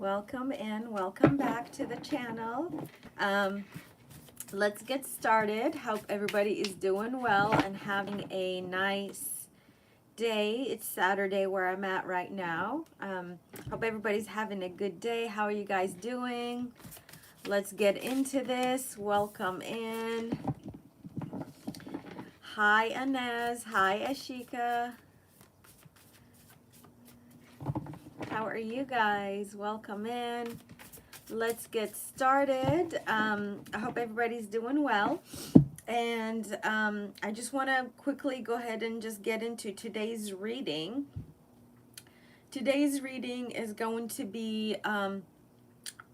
Welcome and welcome back to the channel. Let's get started. Hope everybody is doing well and having a nice day. It's Saturday where I'm at right now. Hope everybody's having a good day. How are you guys doing? Let's get into this. Welcome in. Hi Inez. Hi Ashika. How are you guys? Welcome in. Let's get started. I hope everybody's doing well. And I just want to quickly go ahead and just get into today's reading. Today's reading is going to be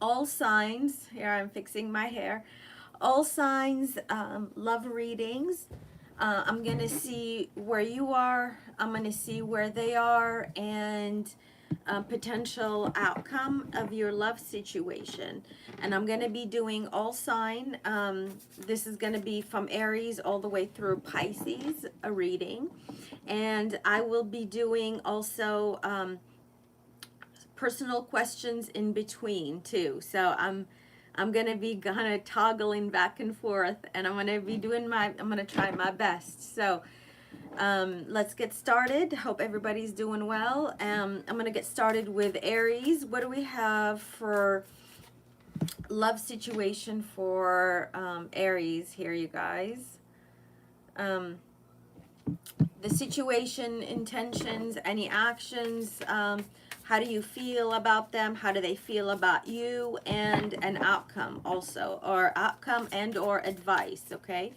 all signs. Here I'm fixing my hair. All signs, love readings. I'm going to see where you are. I'm going to see where they are and potential outcome of your love situation. And I'm going to be doing all sign. This is going to be from Aries all the way through Pisces, a reading. And I will be doing also personal questions in between too. So I'm going to be kind of toggling back and forth, and I'm going to be doing I'm going to try my best. So let's get started. Hope everybody's doing well. I'm going to get started with Aries. What do we have for love situation for Aries here, you guys? The situation, intentions, any actions, how do you feel about them? How do they feel about you? And an outcome also, or outcome and or advice, okay?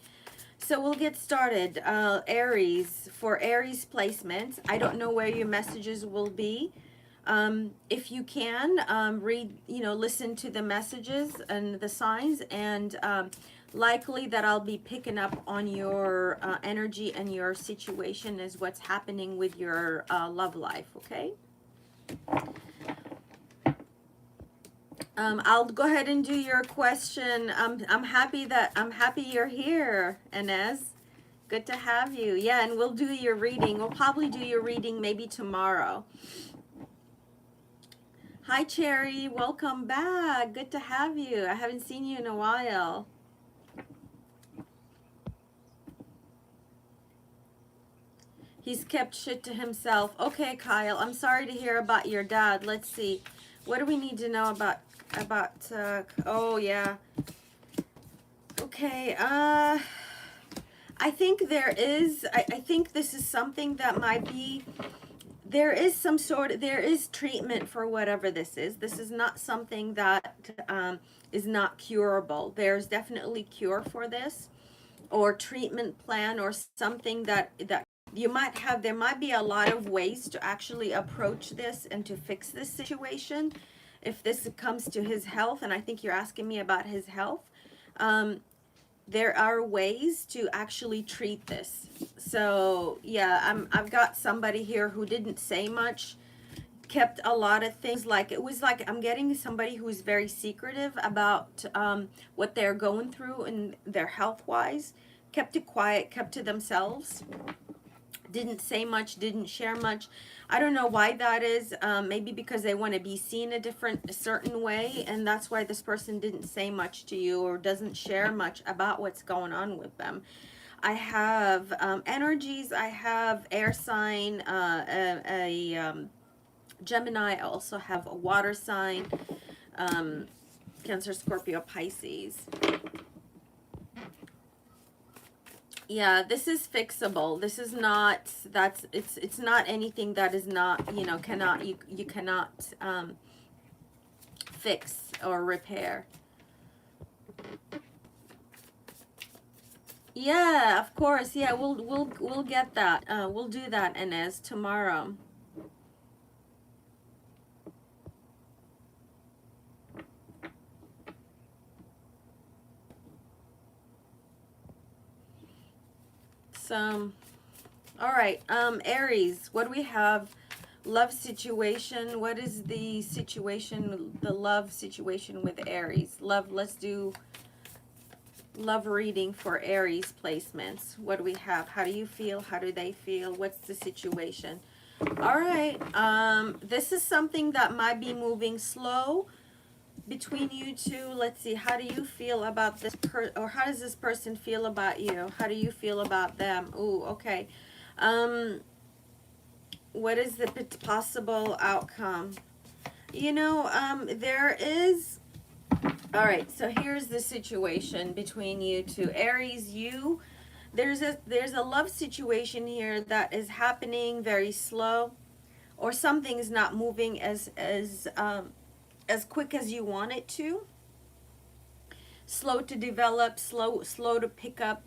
So we'll get started. Aries, for Aries placements, I don't know where your messages will be. If you can, read, listen to the messages and the signs, and likely that I'll be picking up on your energy and your situation as what's happening with your love life, okay? I'll go ahead and do your question. I'm happy you're here, Inez. Good to have you. Yeah, and we'll do your reading. We'll probably do your reading maybe tomorrow. Hi, Cherry. Welcome back. Good to have you. I haven't seen you in a while. He's kept shit to himself. Okay, Kyle. I'm sorry to hear about your dad. Let's see. What do we need to know about oh yeah. Okay, I think there is, I think this is something that might be, there is treatment for whatever this is. This is not something that is not curable. There's definitely cure for this, or treatment plan, or something that you might have. There might be a lot of ways to actually approach this and to fix this situation. If this comes to his health, and I think you're asking me about his health, there are ways to actually treat this. So yeah, I've got somebody here who didn't say much, kept a lot of things, like it was like I'm getting somebody who is very secretive about what they're going through and their health wise, kept it quiet, kept to themselves, didn't say much, didn't share much. I don't know why that is. Maybe because they want to be seen a certain way, and that's why this person didn't say much to you or doesn't share much about what's going on with them. I have energies. I have air sign, Gemini. I also have a water sign, Cancer, Scorpio, Pisces. Yeah, this is fixable. This is not, it's not anything that is not, cannot, you cannot fix or repair. Yeah, of course. Yeah, we'll get that. We'll do that, Inez, tomorrow. So, all right, Aries, what do we have? Love situation. What is the situation, the love situation with Aries? Let's do love reading for Aries placements. What do we have? How do you feel? How do they feel? What's the situation? All right. This is something that might be moving slow between you two. Let's see. How do you feel about this or how does this person feel about you? How do you feel about them? Ooh, okay. What is the possible outcome? You know, there is. All right. So here's the situation between you two. Aries, there's a love situation here that is happening very slow, or something is not moving as quick as you want it to. Slow to develop, slow to pick up.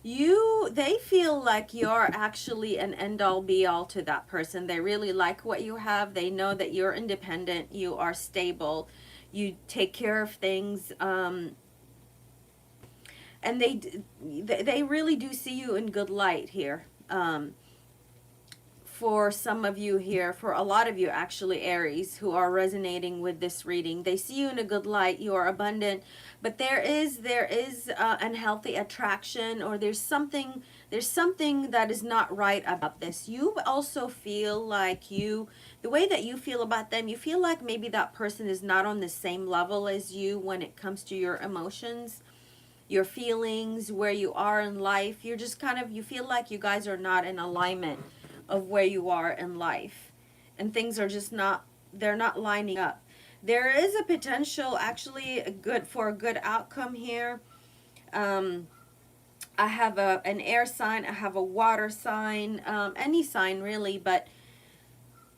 They feel like you're actually an end all be all to that person. They really like what you have. They know that you're independent, you are stable, you take care of things, and they really do see you in good light here. For some of you here, for a lot of you actually, Aries, who are resonating with this reading, they see you in a good light. You are abundant, but there is unhealthy attraction, or there's something that is not right about this. You also feel like the way that you feel about them, you feel like maybe that person is not on the same level as you when it comes to your emotions, your feelings, where you are in life. You're just you feel like you guys are not in alignment of where you are in life, and things are just they're not lining up. There is a potential actually a good outcome here. I have an air sign, I have a water sign, any sign really, but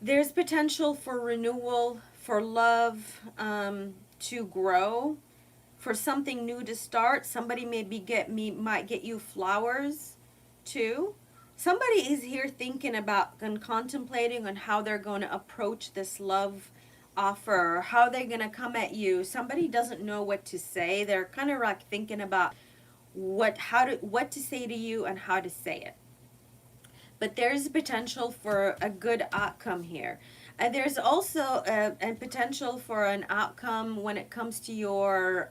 there's potential for renewal, for love to grow, for something new to start. Somebody might get you flowers too. Somebody is here thinking about and contemplating on how they're going to approach this love offer, how they're going to come at you. Somebody doesn't know what to say. They're kind of like thinking about what to say to you and how to say it. But there's potential for a good outcome here. And there's also a potential for an outcome when it comes to your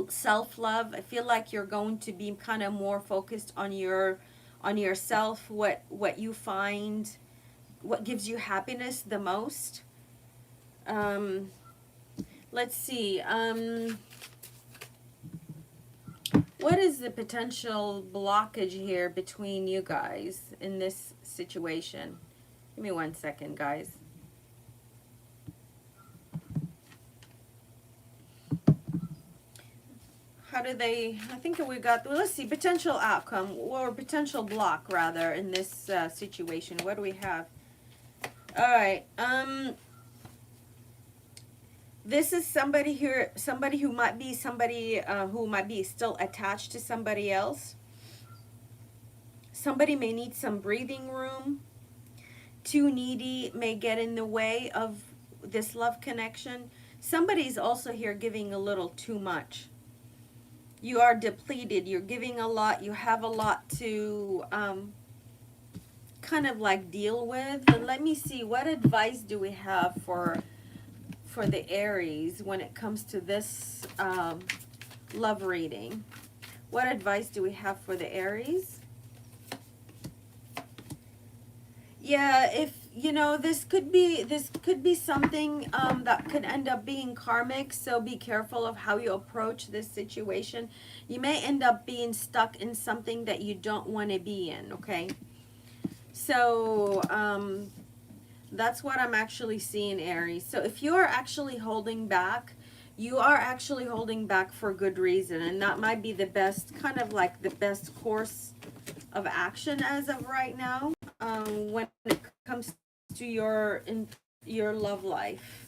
self-love. I feel like you're going to be kind of more focused on yourself, what you find, what gives you happiness the most. Let's see. What is the potential blockage here between you guys in this situation? Give me 1 second, guys. How do they, I think we got, well, let's see, potential outcome, or potential block rather, in this situation. What do we have? All right. This is somebody here, who might be still attached to somebody else. Somebody may need some breathing room. Too needy may get in the way of this love connection. Somebody's also here giving a little too much. You are depleted. You're giving a lot. You have a lot to kind of like deal with. And let me see, what advice do we have for the Aries when it comes to this love reading? What advice do we have for the Aries? Yeah, if you know, this could be something that could end up being karmic, so be careful of how you approach this situation. You may end up being stuck in something that you don't want to be in, okay? So that's what I'm actually seeing, Aries. So if you are actually holding back, you are actually holding back for good reason, and that might be the best, kind of like the best course of action as of right now, when it comes to your love life.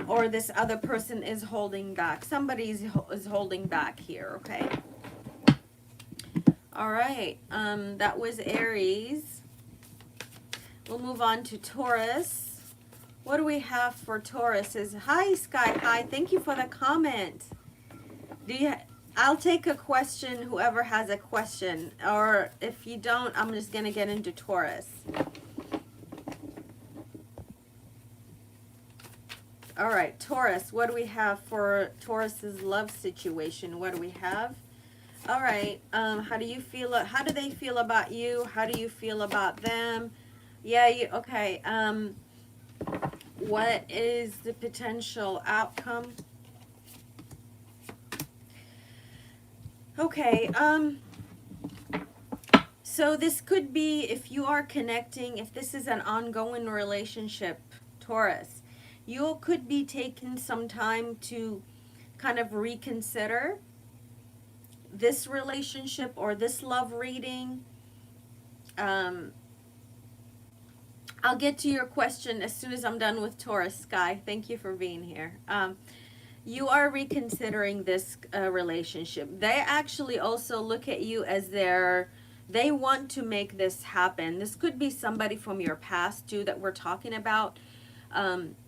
Or this other person is holding back. Somebody is holding back here, okay? All right, that was Aries. We'll move on to Taurus. What do we have for Taurus? Hi, Sky. Hi, thank you for the comment. I'll take a question, whoever has a question. Or if you don't, I'm just going to get into Taurus. All right, Taurus, what do we have for Taurus's love situation? What do we have? All right. How do you feel? How do they feel about you? How do you feel about them? Yeah. Okay. What is the potential outcome? Okay. So this could be, if you are connecting, if this is an ongoing relationship, Taurus, you could be taking some time to kind of reconsider this relationship or this love reading. Um, I'll get to your question as soon as I'm done with Taurus. Sky, thank you for being here. You are reconsidering this relationship. They actually also look at you as they want to make this happen. This could be somebody from your past too that we're talking about.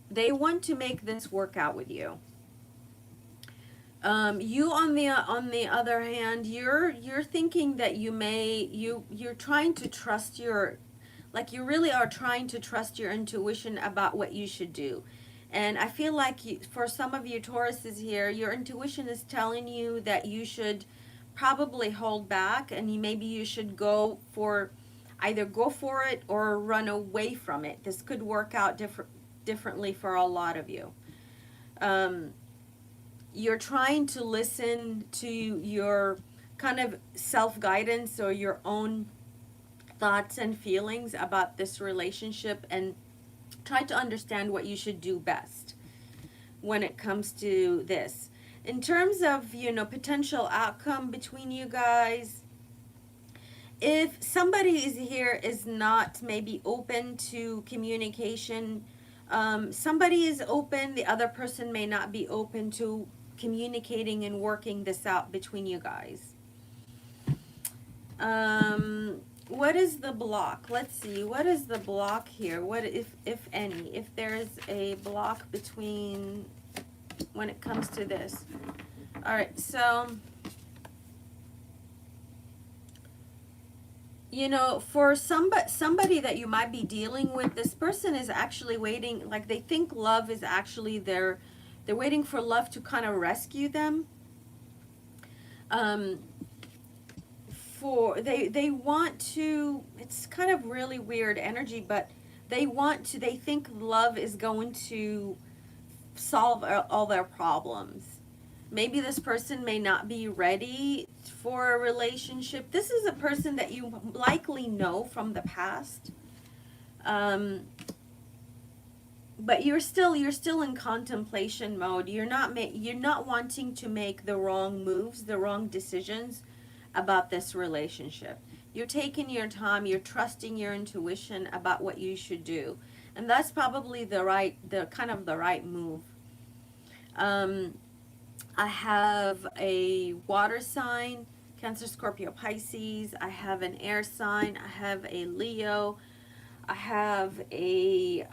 They want to make this work out with you. You on the other hand, you're thinking that you're trying to trust your, like you really are trying to trust your intuition about what you should do. And I feel like for some of you Tauruses here, your intuition is telling you that you should probably hold back, and maybe you should either go for it or run away from it. This could work out differently for a lot of you. Um, you're trying to listen to your kind of self-guidance or your own thoughts and feelings about this relationship, and try to understand what you should do best when it comes to this. In terms of, potential outcome between you guys, if somebody is not maybe open to communication, somebody is open, the other person may not be open to communicating and working this out between you guys. What is the block? Let's see. What is the block here? What if any? If there's a block between when it comes to this. All right. So, for somebody that you might be dealing with, this person is actually waiting, like they think love is actually they're waiting for love to kind of rescue them. They want to, it's kind of really weird energy, but they think love is going to solve all their problems. Maybe this person may not be ready for a relationship. This is a person that you likely know from the past. But you're still in contemplation mode. You're not wanting to make the wrong moves, the wrong decisions about this relationship. You're taking your time, you're trusting your intuition about what you should do. And that's probably the right move. I have a water sign, Cancer, Scorpio, Pisces. I have an air sign. I have a Leo. I have a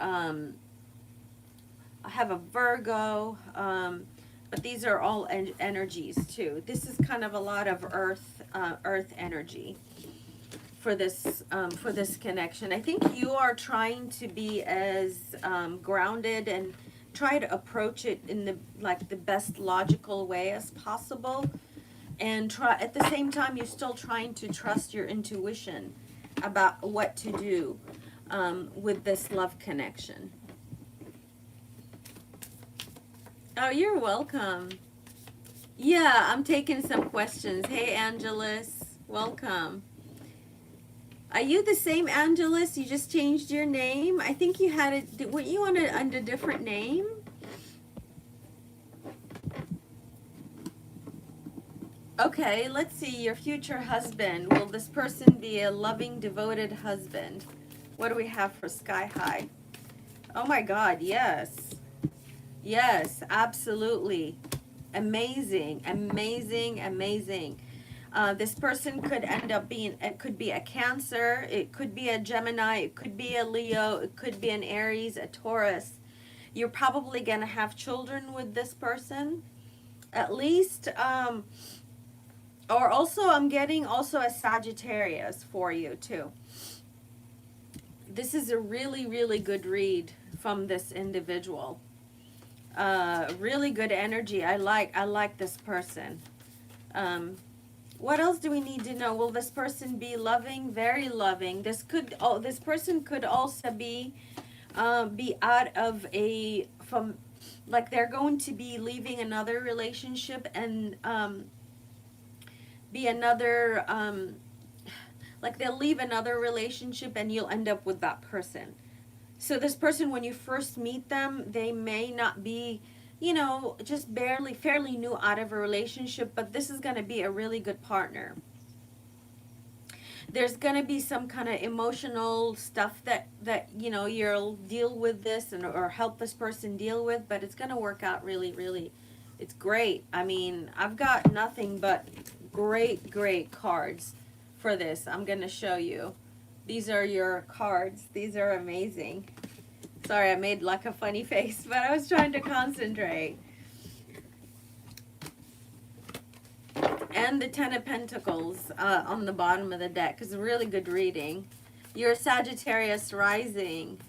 Virgo. But these are all energies too. This is kind of a lot of earth energy for this connection. I think you are trying to be as grounded and try to approach it in the best logical way as possible, and try at the same time you're still trying to trust your intuition about what to do with this love connection. Oh, you're welcome. Yeah, I'm taking some questions. Hey, Angelus, welcome. Are you the same Angelus? You just changed your name? I think you had it. Weren't you under a different name? Okay, let's see. Your future husband. Will this person be a loving, devoted husband? What do we have for Sky High? Oh my God, yes. Yes, absolutely. Amazing, amazing, amazing. This person could end up being, it could be a Cancer, it could be a Gemini, it could be a Leo, it could be an Aries, a Taurus. You're probably going to have children with this person, at least. Or also, I'm getting also a Sagittarius for you too. This is a really, really good read from this individual. Really good energy. I like this person. What else do we need to know? Will this person be loving? Very loving. This person could also be out of from, like they're going to be leaving another relationship and be another like they'll leave another relationship and you'll end up with that person. So this person, when you first meet them, they may not be, just barely, fairly new out of a relationship, but this is going to be a really good partner. There's going to be some kind of emotional stuff that you'll deal with this and or help this person deal with, but it's going to work out really, really. It's great. I mean, I've got nothing but great cards for this. I'm going to show you. These are your cards. These are amazing. Sorry, I made like a funny face, but I was trying to concentrate. And the Ten of Pentacles on the bottom of the deck is really good reading. You're Sagittarius rising.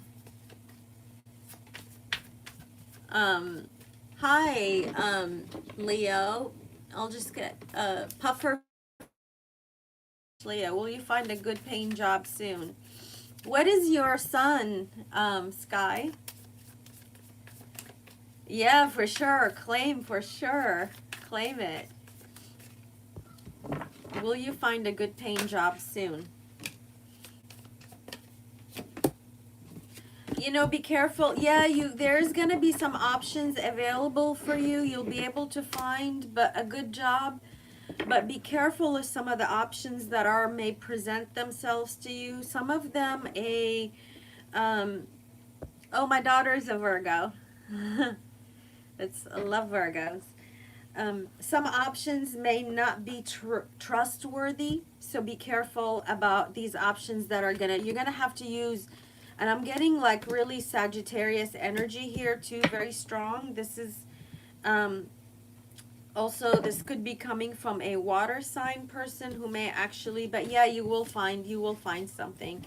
Hi, Leo. I'll just get Puffer. Leo, will you find a good paying job soon? What is your sun, Sky? Yeah, for sure. Claim for sure. Claim it. Will you find a good paying job soon? Be careful. Yeah, there's going to be some options available for you. You'll be able to find a good job. But be careful of some of the options that may present themselves to you. Some of them oh, my daughter's a Virgo. I love Virgos. Some options may not be trustworthy, so be careful about these options that you're gonna have to use. And I'm getting like really Sagittarius energy here too, very strong. This is also, this could be coming from a water sign person who may actually, but yeah, you will find something.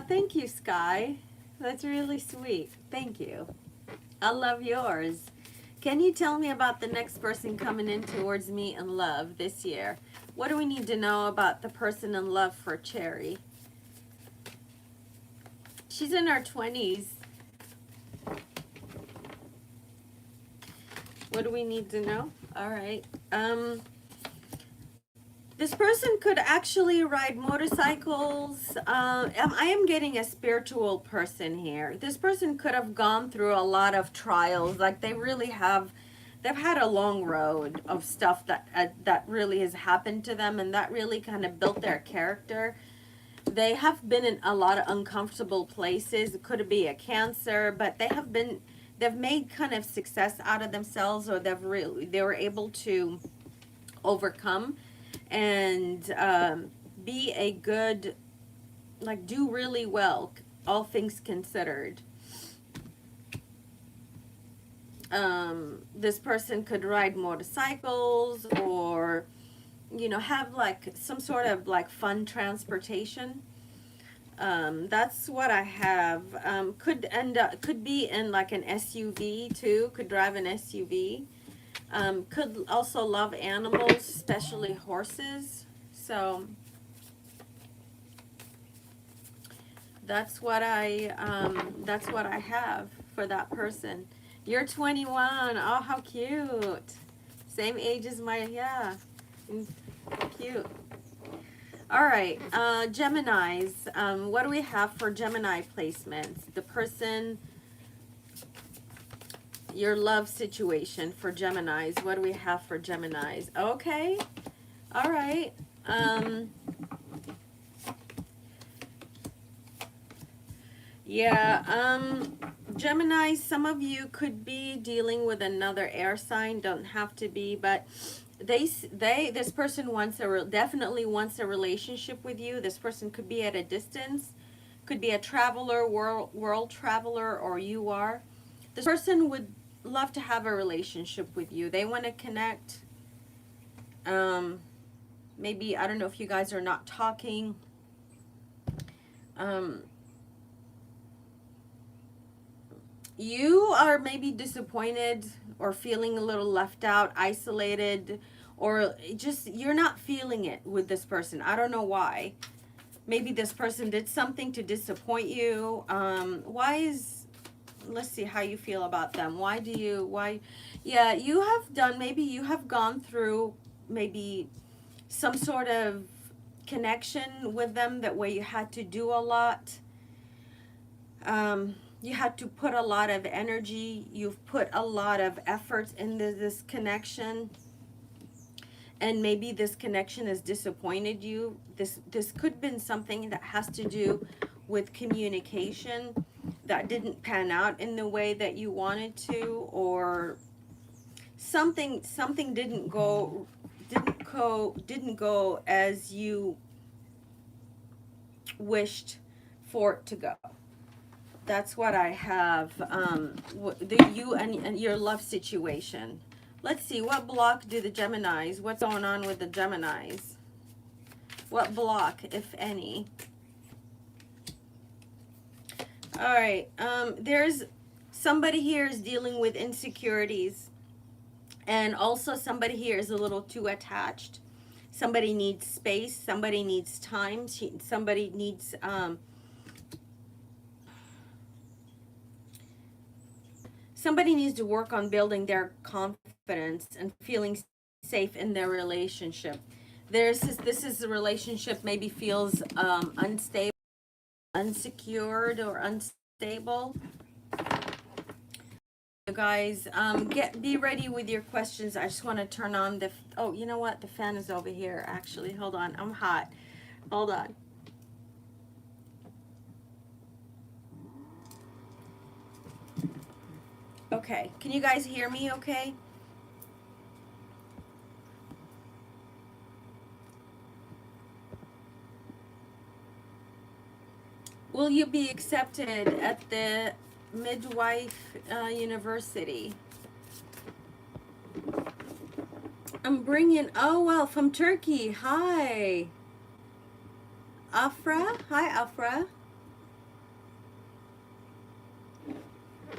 Thank you, Sky. That's really sweet. Thank you. I love yours. Can you tell me about the next person coming in towards me in love this year? What do we need to know about the person in love for Cherry? She's in her 20s. What do we need to know? All right. This person could actually ride motorcycles. I am getting a spiritual person here. This person could have gone through a lot of trials. Like they really have. They've had a long road of stuff that really has happened to them, and that really kind of built their character. They have been in a lot of uncomfortable places. It could be a cancer, but they've made kind of success out of themselves, or they were able to overcome and be a good, like do really well, all things considered. This person could ride motorcycles or have like some sort of like fun transportation. That's what I have. Could be in like an SUV too, could drive an SUV. Could also love animals, especially horses. So that's what I have for that person. You're 21. Oh, how cute. Same age as yeah. Cute. All right, Geminis. What do we have for Gemini placements? The person, your love situation for Geminis. What do we have for Geminis? Okay. All right. Yeah, Gemini, some of you could be dealing with another air sign, don't have to be, but this person definitely wants a relationship with you. This person could be at a distance, could be a traveler, world traveler, or you are. This person would love to have a relationship with you. They want to connect. Maybe, I don't know if you guys are not talking. You are maybe disappointed or feeling a little left out, isolated, or just you're not feeling it with this person. I don't know why. Maybe this person did something to disappoint you. Why is, let's see how you feel about them. Yeah, you have done, maybe you have gone through maybe some sort of connection with them that way you had to do a lot. You had to put a lot of energy. You've put a lot of effort into this connection, and maybe this connection has disappointed you. This could have been something that has to do with communication that didn't pan out in the way that you wanted to, or something didn't go as you wished for it to go. That's what I have. You and your love situation. Let's see, what block do the Geminis, what's going on with the Geminis? What block, if any? All right, there's somebody here is dealing with insecurities, and also somebody here is a little too attached. Somebody needs space, somebody needs time, somebody needs somebody needs to work on building their confidence and feeling safe in their relationship. This is a relationship maybe feels unstable, unsecured, or unstable. You guys, be ready with your questions. I just want to turn on the, oh, you know what? The fan is over here, actually. Hold on. I'm hot. Hold on. Okay. Can you guys hear me okay? Will you be accepted at the Midwife University? I'm bringing, oh, well, from Turkey. Hi. Afra? Hi, Afra.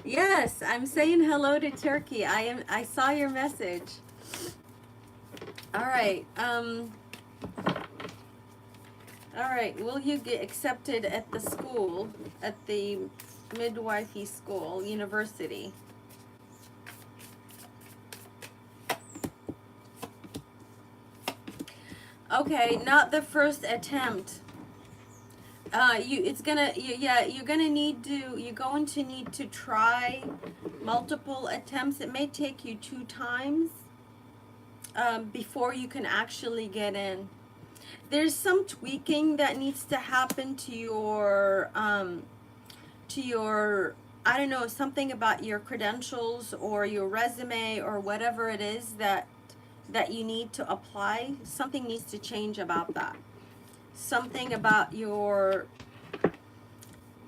Yes, I'm saying hello to Turkey. I saw your message. All right. All right. Will you get accepted at the school, at the midwifey school, university? Okay, not the first attempt. You're going to need to try multiple attempts. It may take you 2 times before you can actually get in. There's some tweaking that needs to happen to your I don't know, something about your credentials or your resume or whatever it is that you need to apply. Something needs to change about that. Something about your,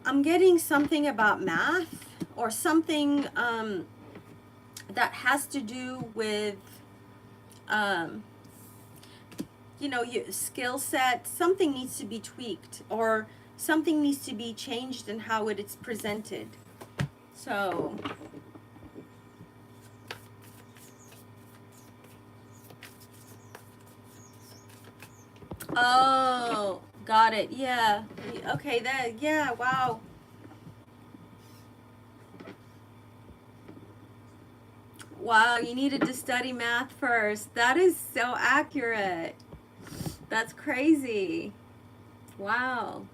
I'm getting something about math or something that has to do with your skill set. Something needs to be tweaked, or something needs to be changed in how it is presented. So oh, got it. Yeah. Okay, yeah, wow. Wow, you needed to study math first. That is so accurate. That's crazy. Wow.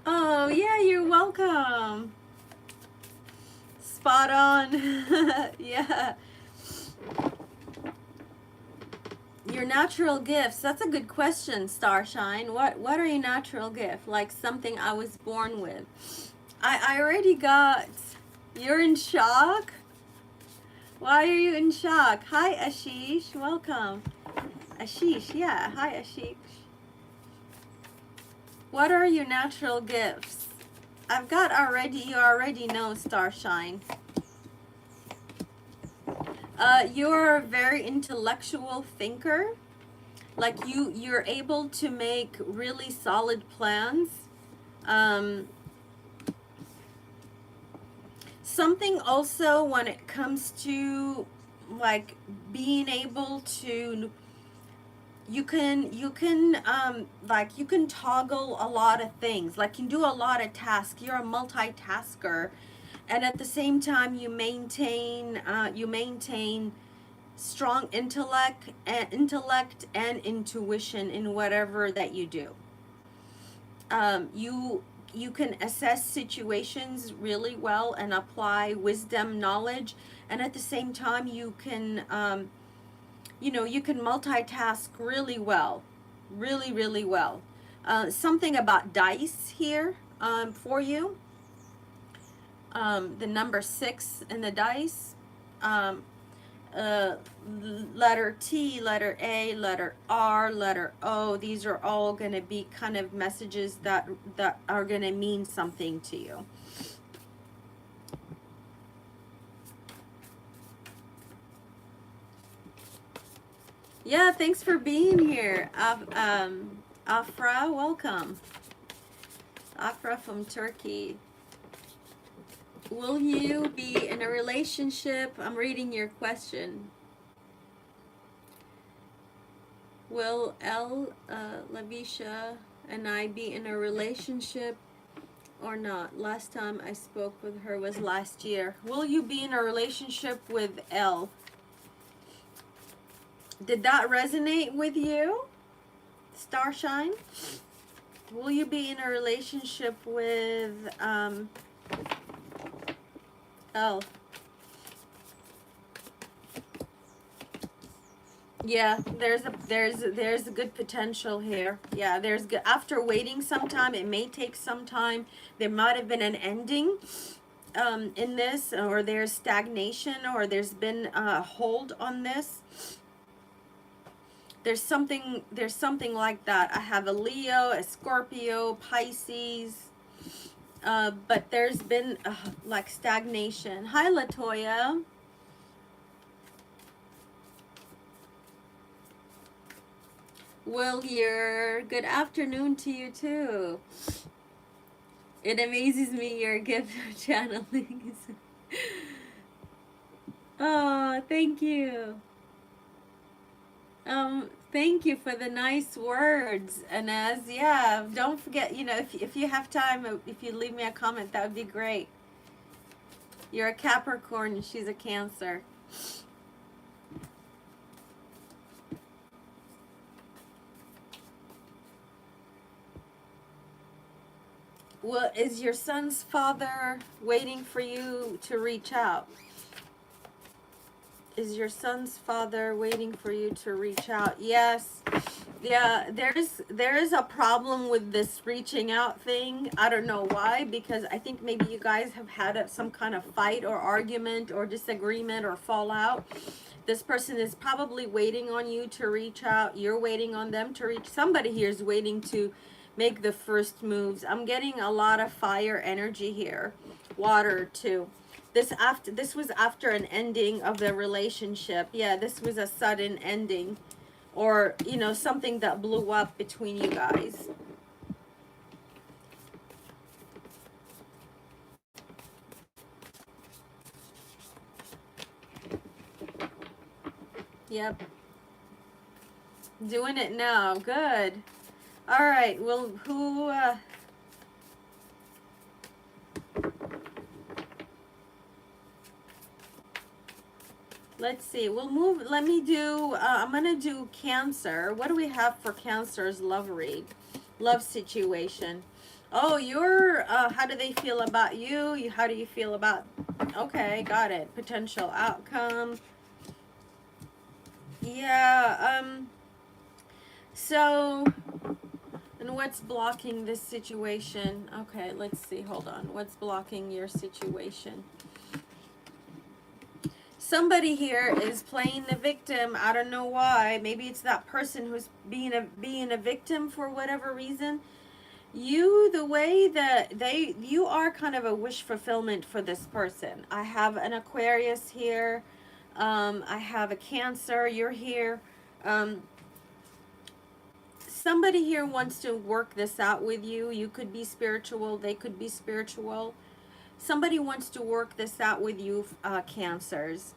Oh, yeah, you're welcome. Spot on. Yeah. Your natural gifts. That's a good question, Starshine. What are your natural gifts? Like something I was born with. I already got. You're in shock? Why are you in shock? Hi, Ashish. Welcome. Ashish, yeah. Hi, Ashish. What are your natural gifts? I've got already, you already know, Starshine. You're a very intellectual thinker. Like you're able to make really solid plans. Um, something also when it comes to like being able to, you can toggle a lot of things, like you can do a lot of tasks. You're a multitasker, and at the same time you maintain strong intellect and intuition in whatever that you do. You can assess situations really well and apply wisdom, knowledge, and at the same time you can multitask really well, really, really well. Something about dice here for you. The number 6 in the dice. Um, uh, Letter T, letter A, letter R, letter O. These are all going to be kind of messages that are going to mean something to you. Yeah, thanks for being here. Afra, welcome. Afra from Turkey. Will you be in a relationship? I'm reading your question. Will Lavisha and I be in a relationship or not? Last time I spoke with her was last year. Will you be in a relationship with L? Did that resonate with you, Starshine? Will you be in a relationship with L? Yeah, there's a good potential here. Yeah, there's good, after waiting some time, it may take some time. There might have been an ending in this, or there's stagnation, or there's been a hold on this. There's something like that. I have a Leo, a Scorpio, Pisces, but there's been like stagnation. Hi, Latoya. Will, your good afternoon to you too. It amazes me your gift of channeling. Oh, thank you. Thank you for the nice words. And as yeah, don't forget, if you have time, if you leave me a comment, that would be great. You're a Capricorn and she's a Cancer. Well, is your son's father waiting for you to reach out? Is your son's father waiting for you to reach out? Yes. Yeah, there is a problem with this reaching out thing. I don't know why, because I think maybe you guys have had some kind of fight or argument or disagreement or fallout. This person is probably waiting on you to reach out. You're waiting on them to reach. Somebody here is waiting to make the first moves. I'm getting a lot of fire energy here. Water too. This was after an ending of the relationship. Yeah, this was a sudden ending, or something that blew up between you guys. Yep. Doing it now. Good. All right. Well, who let's see. We'll move. Let me do, I'm going to do Cancer. What do we have for Cancer's love read? Love situation. Oh, how do they feel about you? How do you feel about, okay, got it. Potential outcome. Yeah, so, and what's blocking this situation? Okay, let's see. Hold on. What's blocking your situation? Somebody here is playing the victim. I don't know why. Maybe it's that person who's being a victim for whatever reason. The way that you are kind of a wish fulfillment for this person. I have an Aquarius here. I have a Cancer. You're here. somebody here wants to work this out with you. You could be spiritual, they could be spiritual. Somebody wants to work this out with you, Cancers.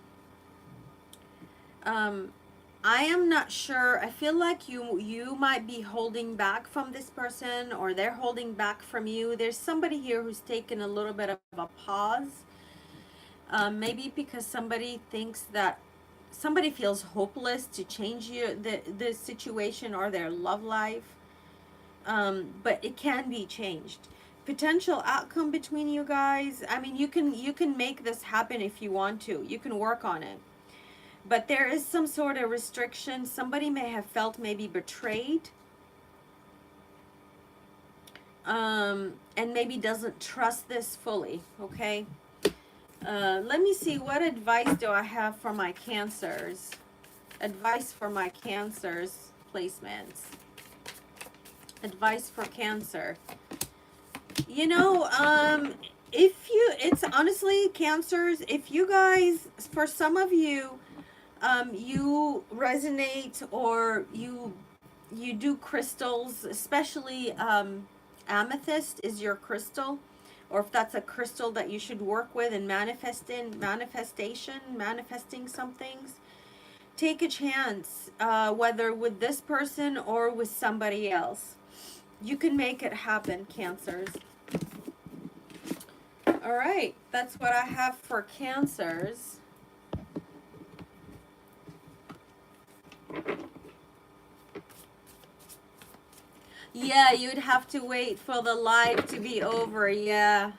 I am not sure. I feel like you might be holding back from this person, or they're holding back from you. There's somebody here who's taken a little bit of a pause. Maybe because somebody thinks that somebody feels hopeless to change the situation or their love life. But it can be changed. Potential outcome between you guys. I mean, you can make this happen if you want to. You can work on it. But there is some sort of restriction. Somebody may have felt maybe betrayed. And maybe doesn't trust this fully, okay? Let me see, what advice do I have for my Cancers? Advice for my Cancers placements. Advice for Cancer. You know, it's honestly, Cancers, if you guys, for some of you, you resonate, or you do crystals, especially amethyst is your crystal, or if that's a crystal that you should work with and manifesting some things, take a chance, whether with this person or with somebody else. You can make it happen, Cancers. All right, that's what I have for Cancers. Yeah, you'd have to wait for the live to be over. Yeah.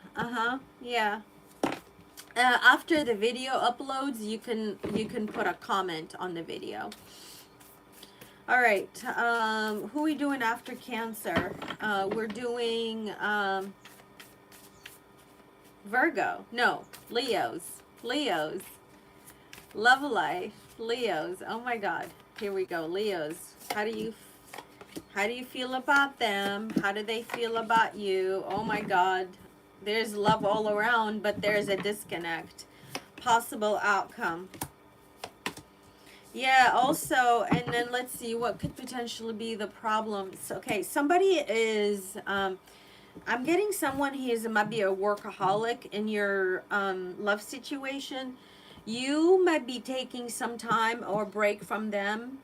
Yeah. After the video uploads, you can put a comment on the video. All right. Who are we doing after Cancer? We're doing Virgo. No, Leos. Leos. Love life. Leos. Oh my God. Here we go. Leos. How do you feel about them? How do they feel about you? Oh my God. There's love all around, but there's a disconnect. Possible outcome. Yeah, also, and then let's see what could potentially be the problems. Okay, somebody is, I'm getting someone who might be a workaholic in your love situation. You might be taking some time or break from them.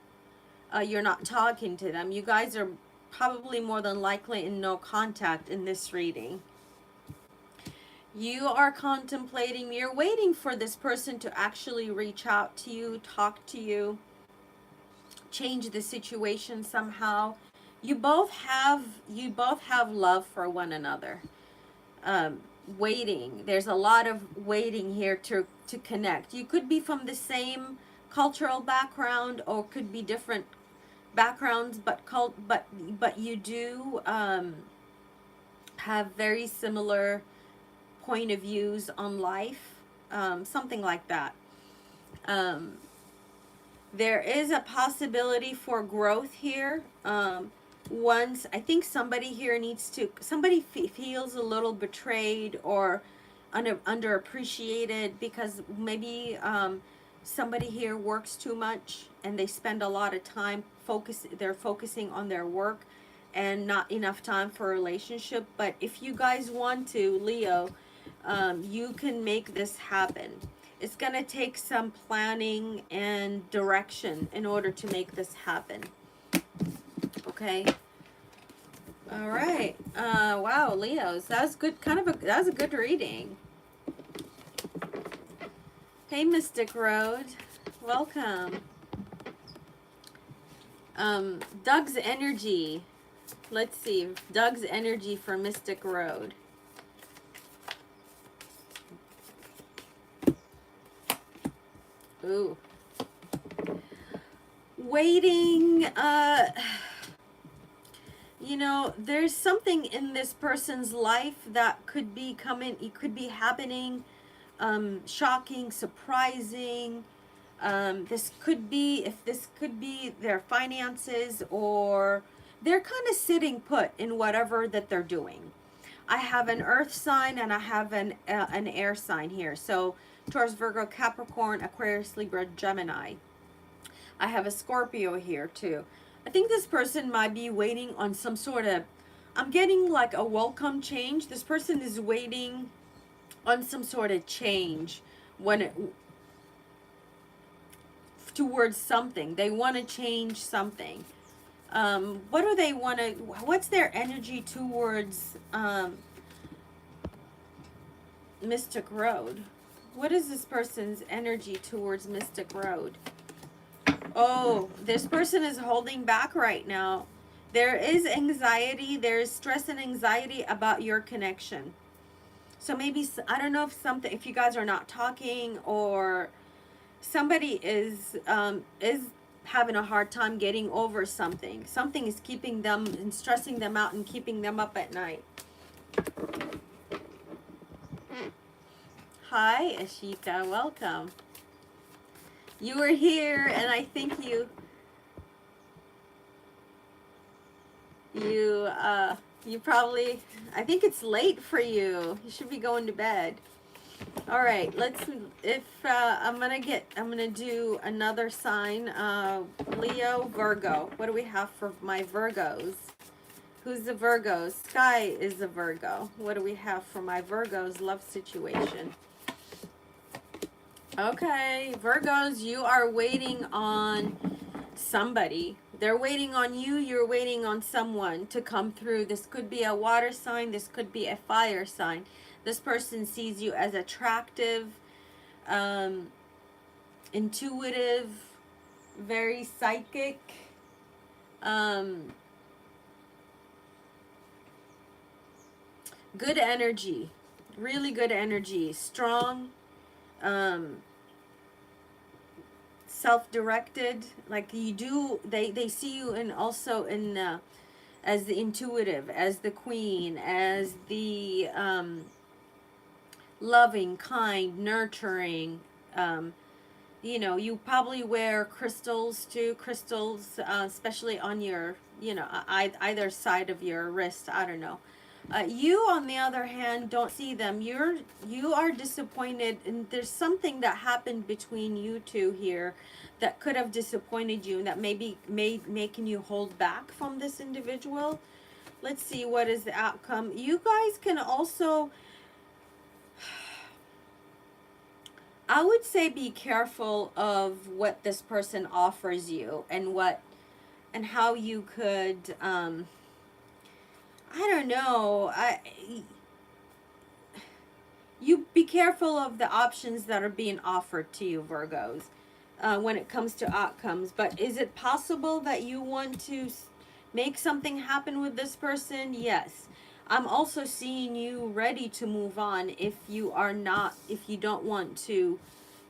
You're not talking to them. You guys are probably more than likely in no contact in this reading. You are contemplating, you're waiting for this person to actually reach out to you, talk to you, change the situation somehow. You both have love for one another. Waiting. There's a lot of waiting here to connect. You could be from the same cultural background, or could be different backgrounds, but you do have very similar point of views on life, something like that. There is a possibility for growth here. Once, I think somebody here somebody feels a little betrayed or underappreciated, because maybe somebody here works too much and they spend a lot of time they're focusing on their work and not enough time for a relationship. But if you guys want to, Leo, you can make this happen. It's going to take some planning and direction in order to make this happen. Okay. All right. Wow, Leos, that was good. That was a good reading. Hey, Mystic Road, welcome. Doug's energy. Let's see, Doug's energy for Mystic Road. Ooh. Waiting, you know, there's something in this person's life that could be it could be happening, shocking, surprising. This could be their finances, or they're kind of sitting put in whatever that they're doing. I have an earth sign and I have an air sign here. So Taurus, Virgo, Capricorn, Aquarius, Libra, Gemini. I have a Scorpio here too. I think this person might be waiting on some sort of, I'm getting like a welcome change. This person is waiting on some sort of change when it, towards something. They want to change something. What do they want to, what's their energy towards Mystic Road? What is this person's energy towards Mystic Road? Oh, this person is holding back right now. There is anxiety, there is stress and anxiety about your connection. So maybe, I don't know if something, if you guys are not talking, or somebody is having a hard time getting over something. Something is keeping them and stressing them out and keeping them up at night. Hi, Ashika, welcome. You were here, and I think you probably, I think it's late for you. You should be going to bed. All right, let's, if I'm gonna do another sign. Leo, Virgo. What do we have for my Virgos? Who's the Virgos? Sky is the Virgo. What do we have for my Virgos love situation? Okay, Virgos, you are waiting on somebody. They're waiting on you. You're waiting on someone to come through. This could be a water sign. This could be a fire sign. This person sees you as attractive, intuitive, very psychic. Good energy. Really good energy. Strong. Self-directed, like you do, they see you in, also in as the intuitive, as the queen, as the loving, kind, nurturing. You know, you probably wear crystals too, crystals, especially on your, you know, either side of your wrist. I don't know. You, on the other hand, don't see them. You are disappointed, and there's something that happened between you two here that could have disappointed you, and that maybe making you hold back from this individual. Let's see, what is the outcome. You guys can also, I would say, be careful of what this person offers you, and what, and how you could, I don't know. You be careful of the options that are being offered to you, Virgos, when it comes to outcomes. But is it possible that you want to make something happen with this person? Yes. I'm also seeing you ready to move on if you are not, if you don't want to,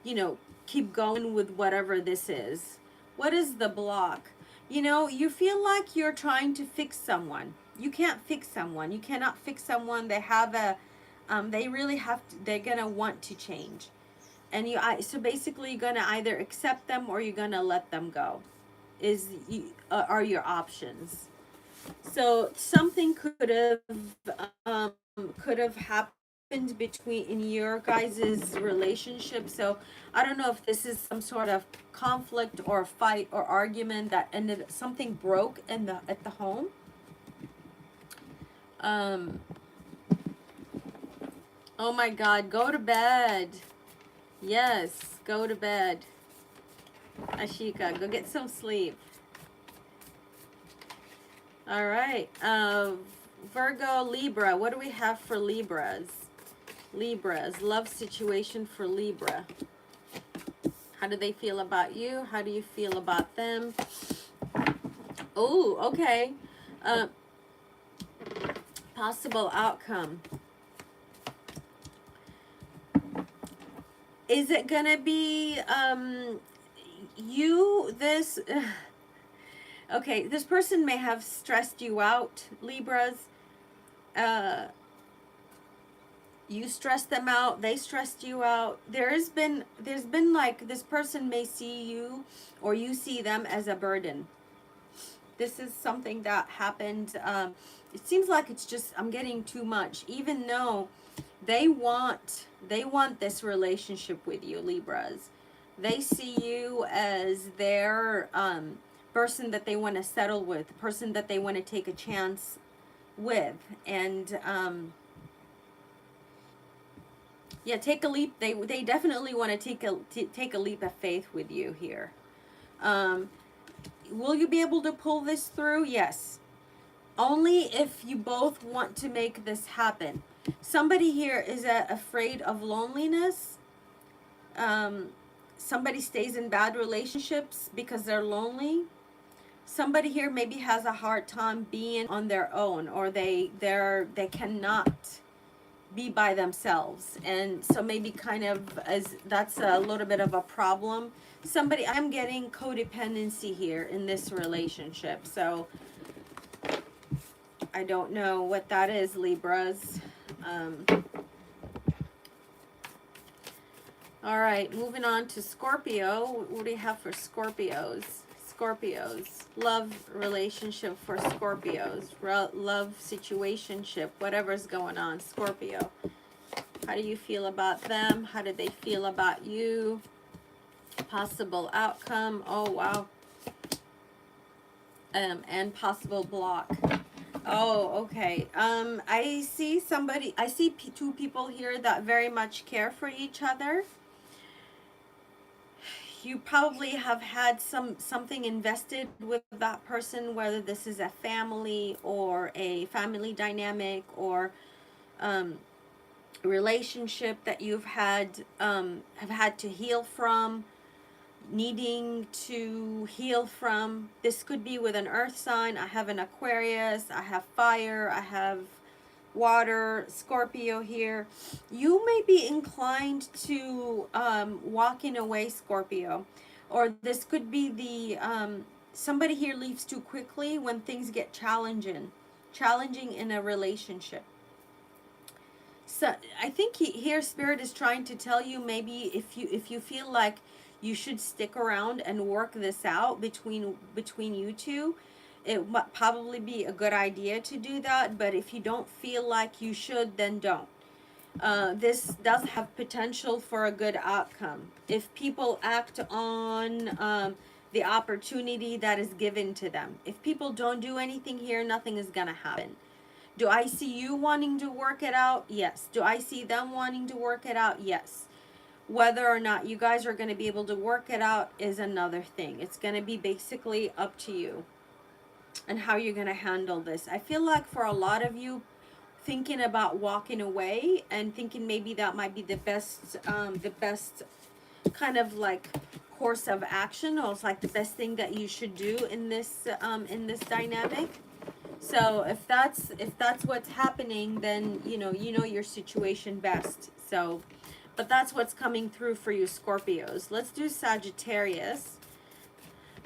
you know, keep going with whatever this is. What is the block? You know, you feel like you're trying to fix someone. You can't fix someone. You cannot fix someone. They have a, they really have to, they're going to want to change. And so basically you're going to either accept them or you're going to let them go, are your options. So something could have happened between, in your guys' relationship. So I don't know if this is some sort of conflict or fight or argument that ended, something broke in at the home. Oh my God, go to bed. Yes, go to bed. Ashika, go get some sleep. All right. Virgo, Libra. What do we have for Libras? Libras, love situation for Libra. How do they feel about you? How do you feel about them? Oh, okay. Possible outcome. Is it gonna be you, this okay, this person may have stressed you out, Libras. You stressed them out, they stressed you out. There's been like, this person may see you, or you see them, as a burden. This is something that happened. It seems like it's just, I'm getting too much, even though they want this relationship with you, Libras. They see you as their person that they want to settle with, the person that they want to take a chance with. And yeah, take a leap. They definitely want to take a leap of faith with you here. Will you be able to pull this through? Yes. Only if you both want to make this happen. Somebody here is afraid of loneliness. Somebody stays in bad relationships because they're lonely. Somebody here maybe has a hard time being on their own, or they cannot be by themselves, and so maybe kind of as that's a little bit of a problem. Somebody, I'm getting codependency here in this relationship, so I don't know what that is, Libras. All right, moving on to Scorpio. What do you have for Scorpios? Scorpios, love relationship for Scorpios, love situationship, whatever's going on. Scorpio, how do you feel about them? How do they feel about you? Possible outcome. Oh wow. And possible block. Oh, okay. I see somebody. I see two people here that very much care for each other. You probably have had something invested with that person, whether this is a family or a family dynamic, or relationship that you've had have had to heal from, needing to heal from. This could be with an earth sign. I have an Aquarius, I have fire, I have water, Scorpio here. You may be inclined to walking away, Scorpio, or this could be the somebody here leaves too quickly when things get challenging in a relationship. So I think here Spirit is trying to tell you, maybe if you feel like you should stick around and work this out between you two, it might probably be a good idea to do that. But if you don't feel like you should, then don't. This does have potential for a good outcome if people act on the opportunity that is given to them. If people don't do anything here, nothing is gonna happen. Do I see you wanting to work it out? Yes. Do I see them wanting to work it out? Yes. Whether or not you guys are going to be able to work it out is another thing. It's going to be basically up to you and how you're going to handle this. I feel like for a lot of you, thinking about walking away and thinking maybe that might be the best kind of like course of action, or it's like the best thing that you should do in this dynamic. So if that's what's happening, then you know your situation best. So, but that's what's coming through for you, Scorpios. Let's do Sagittarius.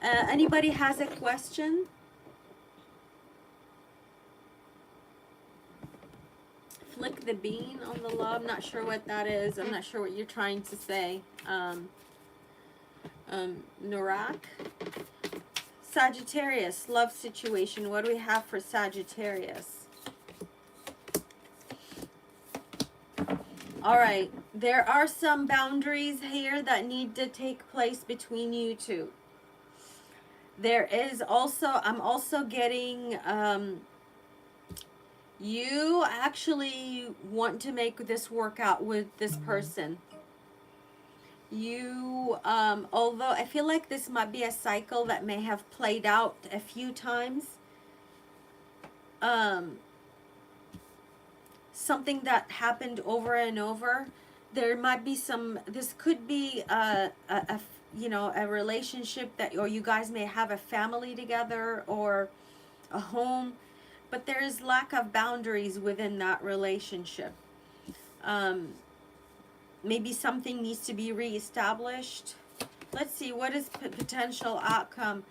Anybody has a question? Flick the bean on the love. Not sure what that is. I'm not sure what you're trying to say. Nurak. Sagittarius, love situation. What do we have for Sagittarius? All right, there are some boundaries here that need to take place between you two. There is also, I'm also getting, you actually want to make this work out with this person. You, although I feel like this might be a cycle that may have played out a few times. Something that happened over and over. There might be some, this could be a relationship that, or you guys may have a family together or a home, but there is lack of boundaries within that relationship. Maybe something needs to be reestablished. Let's see, what is potential outcome?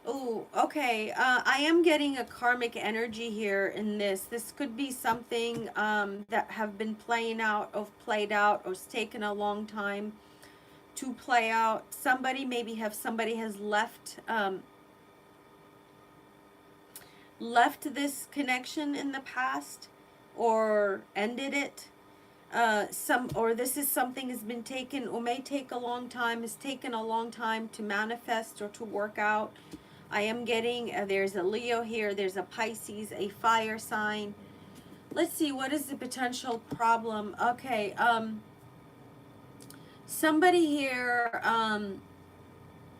Oh, okay. I am getting a karmic energy here in this. This could be something that have been played out, or it's taken a long time to play out. Somebody has left this connection in the past or ended it. This is something has been taken, or may take a long time, has taken a long time to manifest or to work out. I am getting, there's a Leo here, there's a Pisces, a fire sign. Let's see, what is the potential problem? Okay, somebody here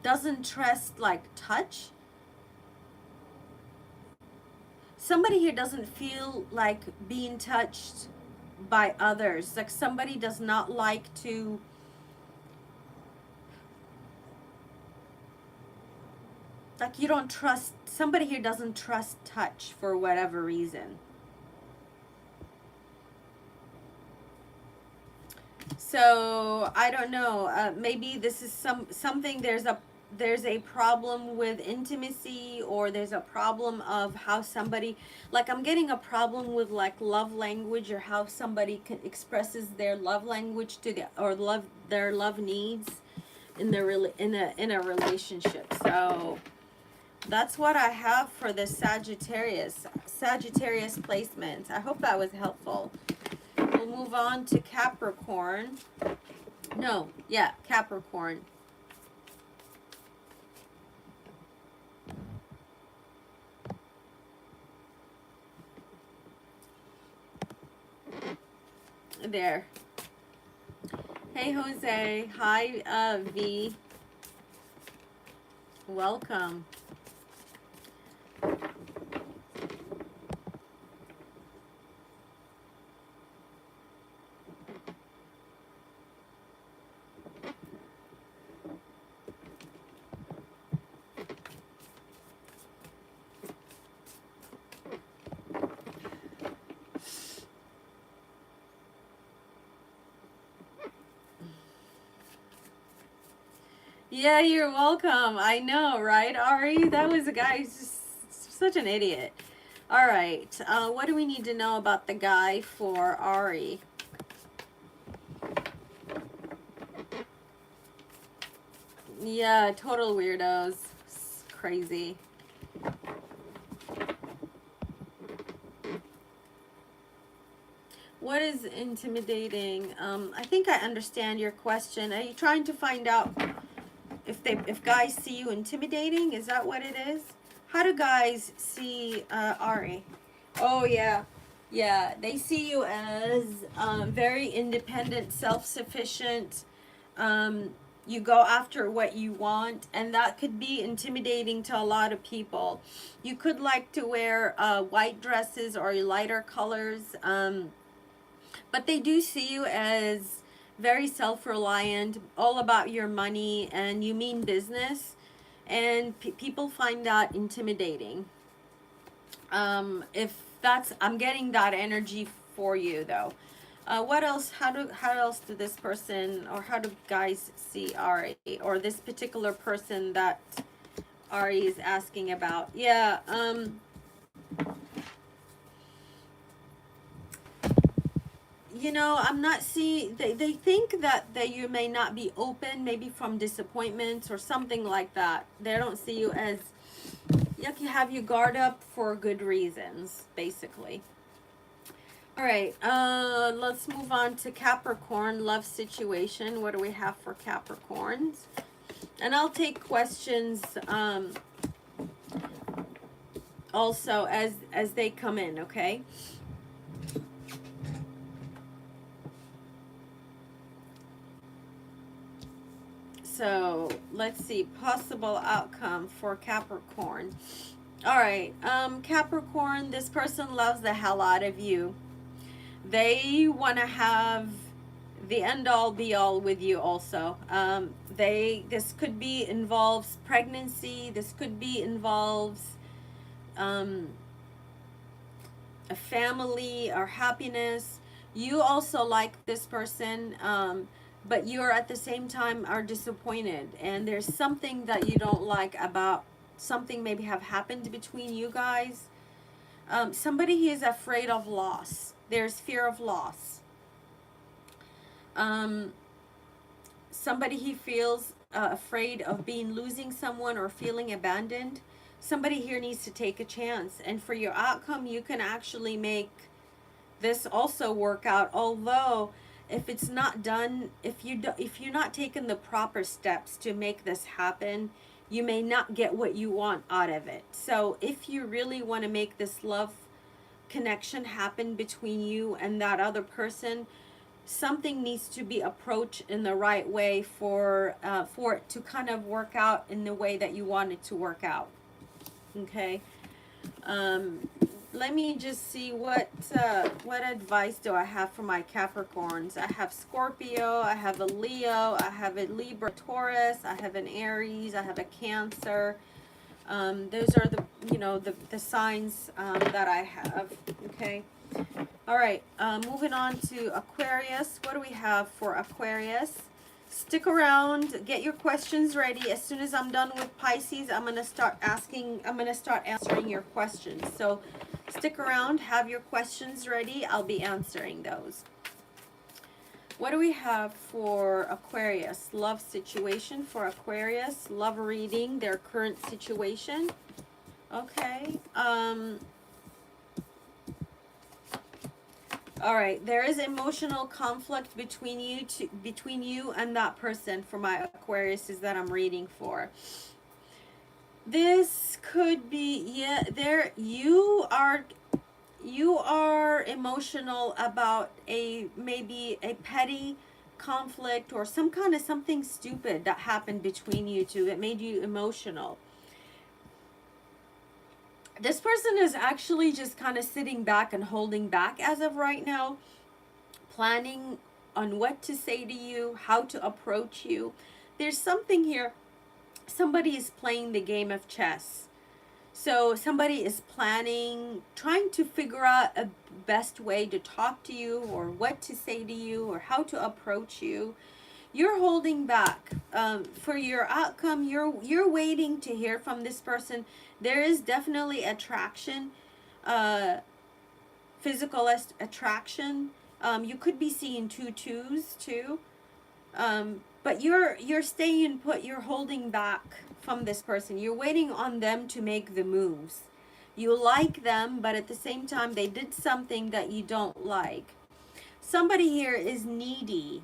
doesn't trust like touch. Somebody here doesn't feel like being touched by others. Like somebody does not like to, like you don't trust, somebody here doesn't trust touch for whatever reason. So I don't know, maybe this is something, there's a problem with intimacy, or there's a problem of how somebody, like I'm getting a problem with like love language, or how somebody expresses their love language to the, or their love needs in the in a relationship. So that's what I have for the Sagittarius placement. I hope that was helpful. We'll move on to Capricorn. No, yeah, Capricorn. There. Hey, Jose. Hi, V. Welcome. Yeah, you're welcome. I know, right, Ari? That was a guy who's just such an idiot. All right. What do we need to know about the guy for Ari? Yeah, total weirdos. It's crazy. What is intimidating? I think I understand your question. Are you trying to find out if guys see you intimidating? Is that what it is? How do guys see Ari? Oh yeah, yeah. They see you as very independent, self-sufficient. You go after what you want, and that could be intimidating to a lot of people. You could like to wear white dresses or lighter colors, but they do see you as very self-reliant, all about your money, and you mean business, and people find that intimidating. If that's, I'm getting that energy for you though. What else? How else do this person, or how do guys see Ari, or this particular person that Ari is asking about? Yeah. You know, I'm not seeing, they think that you may not be open, maybe from disappointments or something like that. They don't see you as, you have you guard up for good reasons, basically. All right, let's move on to Capricorn love situation. What do we have for Capricorns? And I'll take questions also as they come in, okay? So let's see, possible outcome for Capricorn. All right, Capricorn, this person loves the hell out of you. They want to have the end all be all with you also. This could be involves pregnancy. This could be involves a family or happiness. You also like this person, but you're at the same time are disappointed, and there's something that you don't like about something maybe have happened between you guys. Somebody who is afraid of loss. There's fear of loss. Somebody who feels afraid of losing someone or feeling abandoned. Somebody here needs to take a chance, and for your outcome, you can actually make this also work out. Although, if it's not done, if you're not taking the proper steps to make this happen, you may not get what you want out of it. So if you really want to make this love connection happen between you and that other person, something needs to be approached in the right way for it to kind of work out in the way that you want it to work out. Okay. Let me just see what advice do I have for my Capricorns. I have Scorpio, I have a Leo, I have a Libra, Taurus, I have an Aries, I have a Cancer. Those are the, you know, the signs that I have. Okay. All right. Moving on to Aquarius. What do we have for Aquarius? Stick around, get your questions ready. As soon as I'm done with Pisces, I'm going to start answering your questions. So stick around, have your questions ready. I'll be answering those. What do we have for Aquarius? Love situation for Aquarius. Love reading, their current situation. Okay. All right, there is emotional conflict between you and that person for my Aquariuses that I'm reading for. This could be, yeah, there you are emotional about maybe a petty conflict or some kind of something stupid that happened between you two. It made you emotional. This person is actually just kind of sitting back and holding back as of right now, planning on what to say to you, how to approach you. There's something here. Somebody is playing the game of chess. So somebody is planning, trying to figure out a best way to talk to you or what to say to you or how to approach you. You're holding back for your outcome. You're waiting to hear from this person. There is definitely attraction, physical attraction. You could be seeing 2 2s too. But you're staying put. You're holding back from this person. You're waiting on them to make the moves. You like them, but at the same time, they did something that you don't like. Somebody here is needy.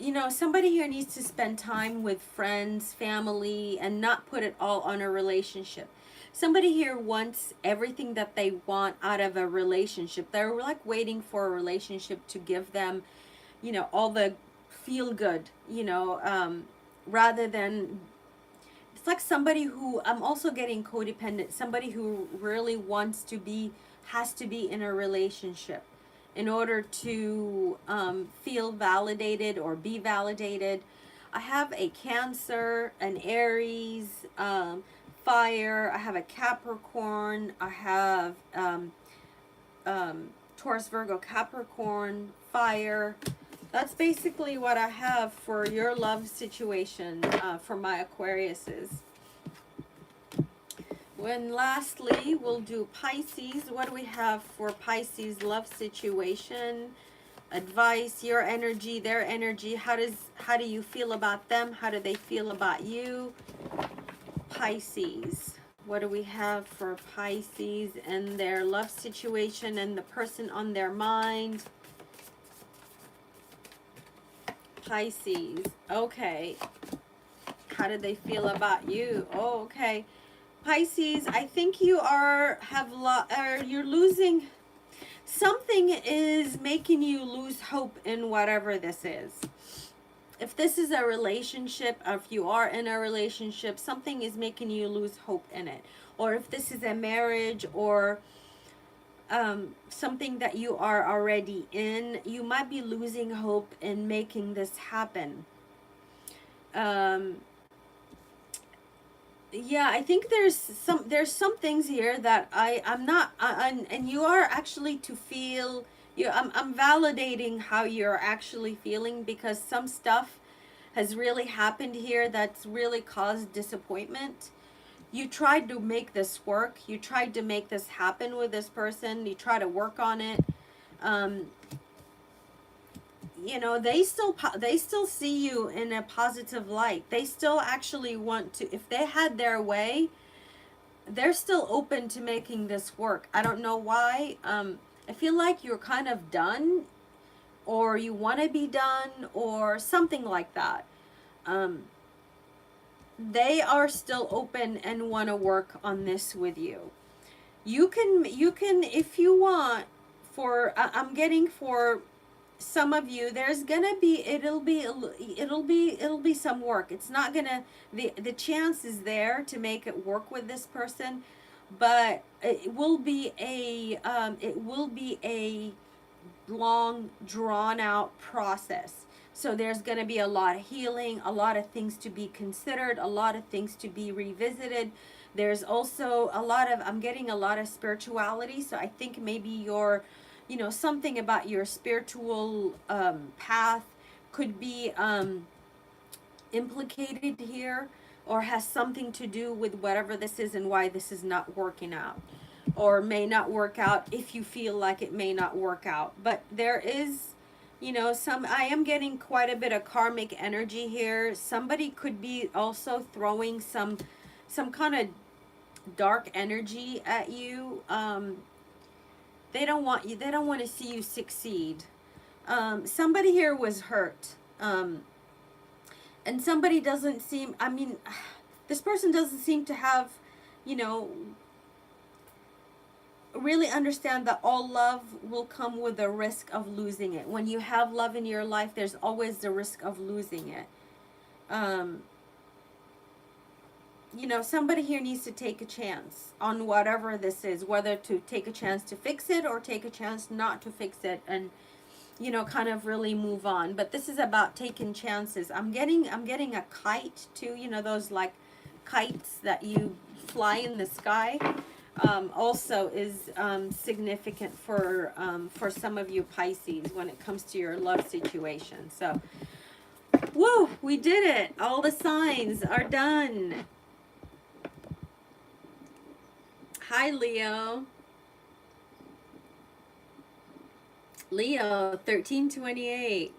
You know, somebody here needs to spend time with friends, family, and not put it all on a relationship. Somebody here wants everything that they want out of a relationship. They're like waiting for a relationship to give them, you know, all the feel good, you know, rather than, it's like somebody who, I'm also getting codependent, somebody who really has to be in a relationship in order to feel validated or be validated. I have a Cancer, an Aries, fire. I have a Capricorn. I have Taurus, Virgo, Capricorn, fire. That's basically what I have for your love situation for my Aquariuses. And lastly, we'll do Pisces. What do we have for Pisces love situation? Advice, your energy, their energy. How do you feel about them? How do they feel about you? Pisces. What do we have for Pisces and their love situation and the person on their mind? Pisces. Okay. How do they feel about you? Oh, okay. Pisces, I think you're losing, something is making you lose hope in whatever this is. If this is a relationship, or if you are in a relationship, something is making you lose hope in it. Or if this is a marriage or something that you are already in, you might be losing hope in making this happen. Yeah, I think there's some things here that I'm not, and you are actually to feel, I'm validating how you're actually feeling, because some stuff has really happened here that's really caused disappointment. You tried to make this work. You tried to make this happen with this person. You try to work on it. You know, they still see you in a positive light. They still actually want to, if they had their way, they're still open to making this work. I don't know why. I feel like you're kind of done. or you want to be done, or something like that. They are still open and want to work on this with you. You can if you want, for I'm getting for some of you, there's gonna be, it'll be some work. It's not gonna, the chance is there to make it work with this person, but it will be a long drawn out process. So there's going to be a lot of healing, a lot of things to be considered, a lot of things to be revisited. There's also a lot of, I'm getting a lot of spirituality. So I think maybe your, something about your spiritual path could be implicated here, or has something to do with whatever this is and why this is not working out, or may not work out if you feel like it may not work out. But there is, I am getting quite a bit of karmic energy here. Somebody could be also throwing some kind of dark energy at you. They don't want you, they don't want to see you succeed. Somebody here was hurt. And somebody doesn't seem, this person doesn't seem to have, really understand that all love will come with the risk of losing it. When you have love in your life, there's always the risk of losing it. Somebody here needs to take a chance on whatever this is, whether to take a chance to fix it or take a chance not to fix it, and kind of really move on. But this is about taking chances. I'm getting a kite too, those like kites that you fly in the sky. Also is significant for some of you Pisces when it comes to your love situation. So, woo, we did it. All the signs are done. Hi, Leo. Leo, 1328.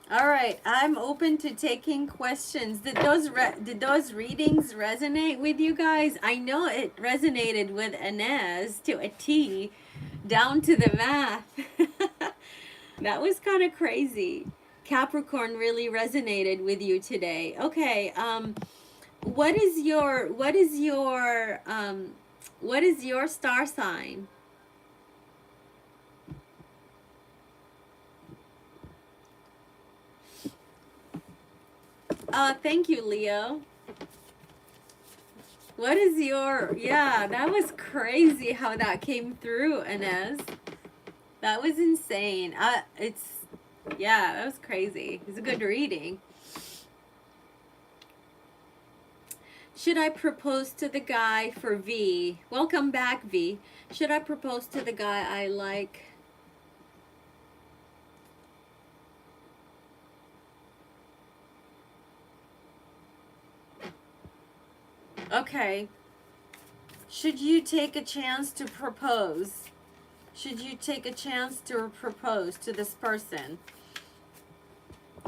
All right, I'm open to taking questions. Did those readings resonate with you guys? I know it resonated with Inez to a T, down to the math. That was kind of crazy. Capricorn really resonated with you today. Okay, what is your star sign? Thank you, Leo. What is your, yeah, that was crazy how that came through, Inez. That was insane. Yeah, that was crazy. It's a good reading. Should I propose to the guy, for V? Welcome back, V. Should I propose to the guy I like? Okay. Should you take a chance to propose? Should you take a chance to propose to this person?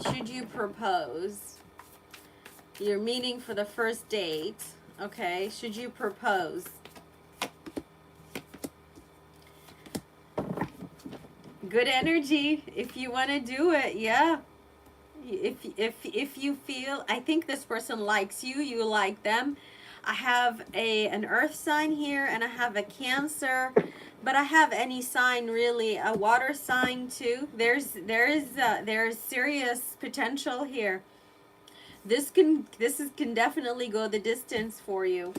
Should you propose? You're meeting for the first date. Okay. Should you propose? Good energy. If you want to do it, yeah. If you feel, I think this person likes you, you like them. I have an earth sign here, and I have a Cancer, but I have any sign really, a water sign too. There's serious potential here. This can definitely go the distance for you.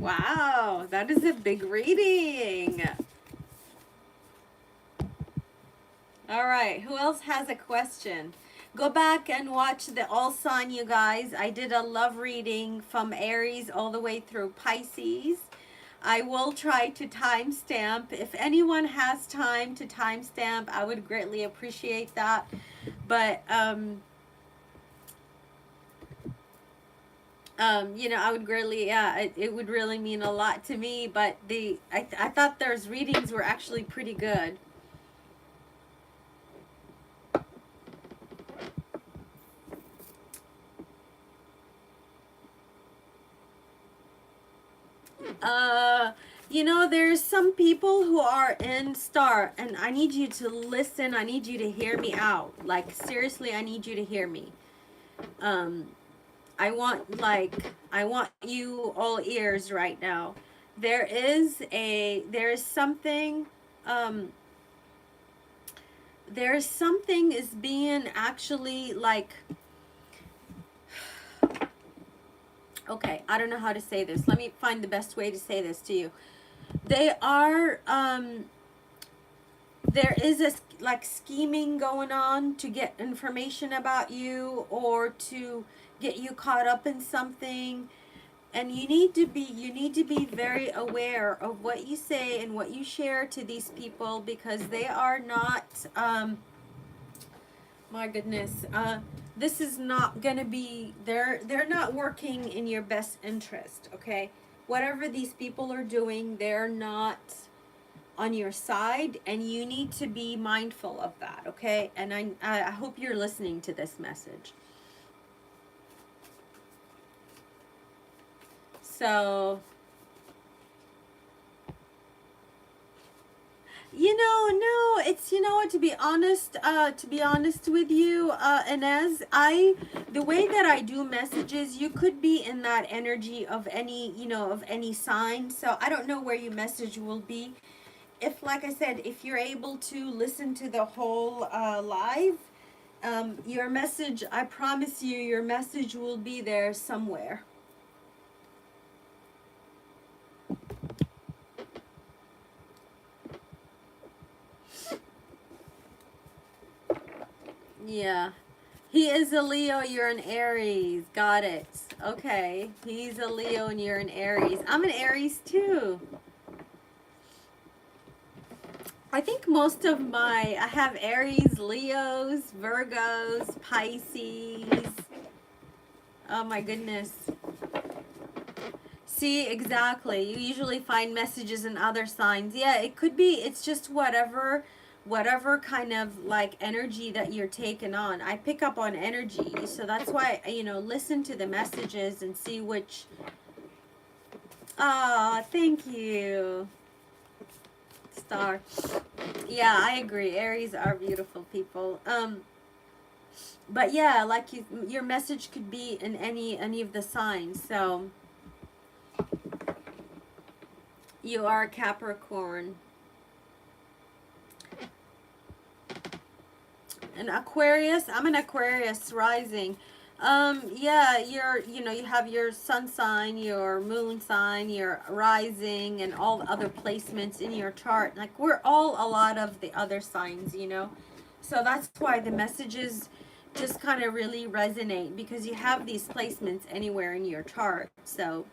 Wow, that is a big reading. All right, who else has a question? Go back and watch the all sign, you guys. I did a love reading from Aries all the way through Pisces. I will try to timestamp. If anyone has time to timestamp, I would greatly appreciate that. But I would greatly, yeah, it would really mean a lot to me. But I thought those readings were actually pretty good. Uh, you know, there's some people who are in star, and I need you to listen. I need you to hear me out. Like, seriously, I need you to hear me. Um, I want you all ears right now. There is something, um, there's something is being actually like, okay, I don't know how to say this. Let me find the best way to say this to you. They are, there is a like scheming going on to get information about you or to get you caught up in something, and you need to be very aware of what you say and what you share to these people, because they are not, my goodness, this is not gonna be, they're not working in your best interest. Okay, whatever these people are doing, they're not on your side, and you need to be mindful of that. Okay, and I hope you're listening to this message. So, you know, no, it's, you know what, to be honest with you, and as I, the way that I do messages, you could be in that energy of any, you know, of any sign. So I don't know where your message will be. If, like I said, if you're able to listen to the whole live, your message, I promise you, your message will be there somewhere. Yeah. He is a Leo, you're an Aries. Got it. Okay. He's a Leo and you're an Aries. I'm an Aries too. I think most of I have Aries, Leos, Virgos, Pisces. Oh my goodness. See, exactly. You usually find messages in other signs. Yeah, it could be, it's just whatever kind of like energy that you're taking on. I pick up on energy. So that's why, you know, listen to the messages and see which. Ah, thank you. Star. Yeah, I agree. Aries are beautiful people. But yeah, like your message could be in any of the signs. So you are a Capricorn. An Aquarius. I'm an Aquarius rising. Yeah, you know, you have your sun sign, your moon sign, your rising, and all the other placements in your chart. Like, we're all a lot of the other signs, you know. So that's why the messages just kind of really resonate, because you have these placements anywhere in your chart. So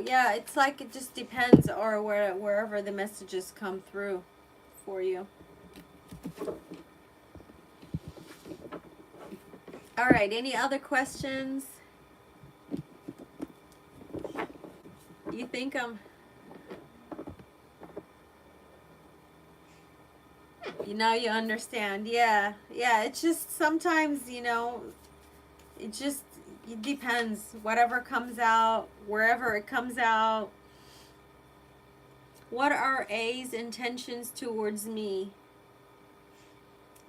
yeah, it's like it just depends, or wherever the messages come through for you. All right, any other questions? You think I'm, you know, you understand. Yeah, yeah, it's just sometimes, you know, it just, it depends. Whatever comes out, wherever it comes out. What are A's intentions towards me?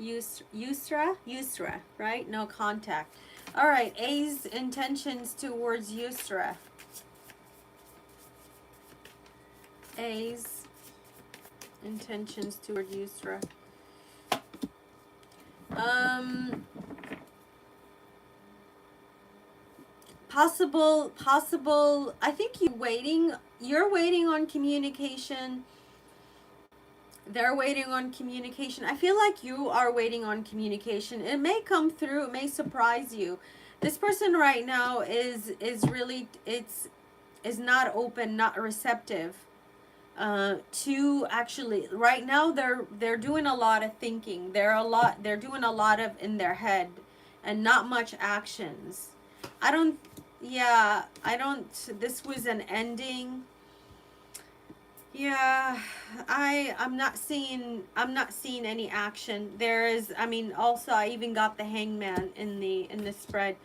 Yusra, right? No contact. All right, A's intentions towards Yusra. A's intentions toward Yusra. Possible, I think you're waiting on communication. They're waiting on communication. I feel like you are waiting on communication. It may come through, it may surprise you. This person right now is really, is not open, not receptive to actually, right now they're doing a lot of thinking. They're doing a lot of in their head and not much actions. I don't, yeah, I don't, this was an ending. Yeah, I'm not seeing any action. There is, I mean, also I even got the hangman in the spread.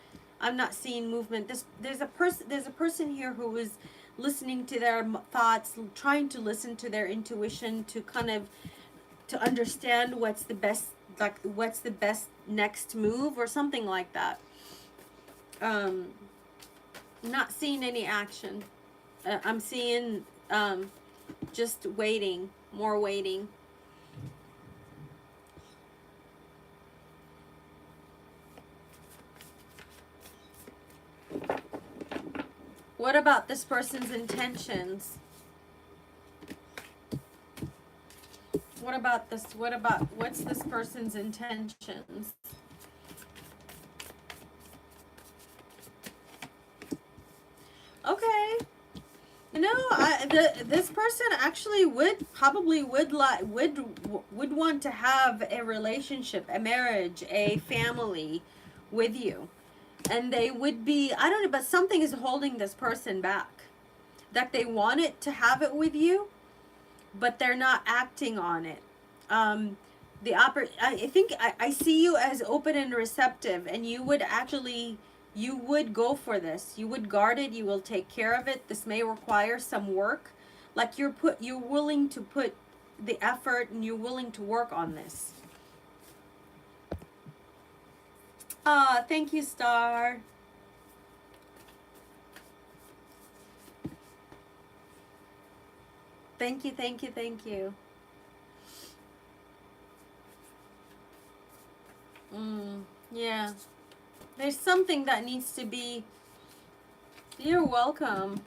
I'm not seeing movement. There's a person here who is listening to their thoughts, trying to listen to their intuition to kind of to understand what's the best, like what's the best next move or something like that. Um not seeing any action. I'm seeing just waiting, more waiting. What about this person's intentions? What about this? What's this person's intentions? Okay. You know, this person actually would probably would want to have a relationship, a marriage, a family with you. And they would be, I don't know, but something is holding this person back. That they wanted to have it with you, but they're not acting on it. I think I see you as open and receptive, and you would actually, you would go for this. You would guard it. You will take care of it. This may require some work. Like you're willing to put the effort, and you're willing to work on this. Ah, thank you, Star. Thank you, thank you, thank you. Yeah. There's something that needs to be. You're welcome.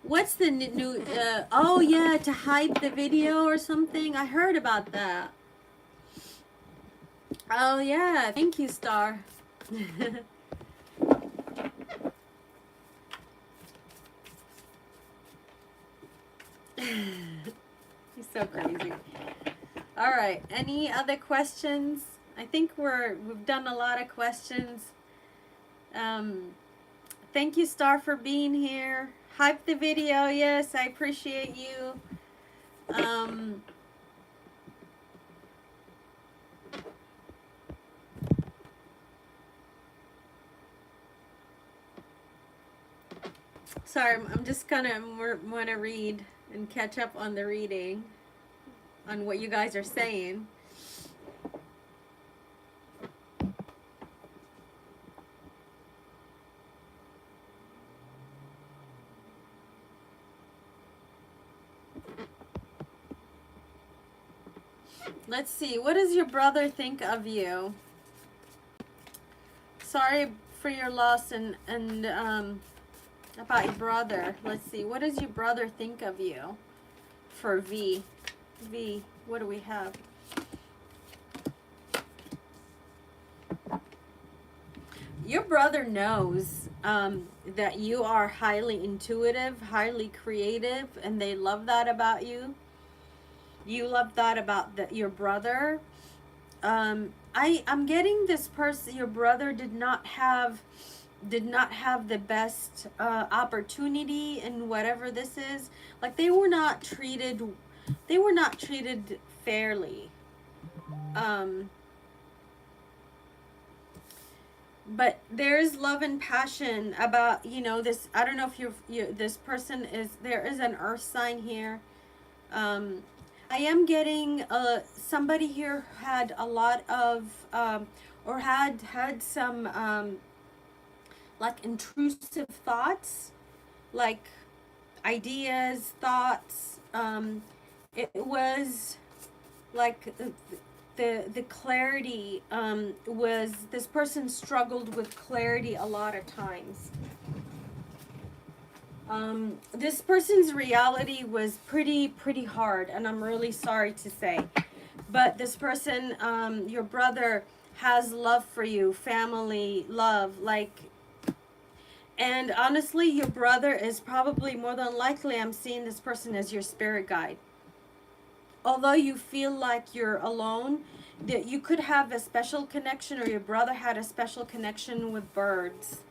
What's the new? Oh yeah, to hide the video or something. I heard about that. Oh yeah, thank you, Star. He's so crazy. All right. Any other questions? I think we've done a lot of questions. Thank you, Star, for being here. Hype the video. Yes, I appreciate you. Sorry, I'm just gonna want to read and catch up on the reading, on what you guys are saying. Let's see. What does your brother think of you? Sorry for your loss and about your brother. Let's see. What does your brother think of you? For V. V. What do we have? Your brother knows that you are highly intuitive, highly creative, and they love that about you. You love that about your brother. I'm getting this person. Your brother did not have the best opportunity in whatever this is. Like they were not treated fairly. But there's love and passion about, you know, this. I don't know if this person is, there is an earth sign here. I am getting somebody here had a lot of or had some like intrusive thoughts, like ideas, thoughts. It was like the clarity was, this person struggled with clarity a lot of times. This person's reality was pretty hard, and I'm really sorry to say, but this person, your brother, has love for you, family love, like, and honestly, your brother is probably, more than likely, I'm seeing this person as your spirit guide. Although you feel like you're alone, that you could have a special connection, or your brother had a special connection with birds.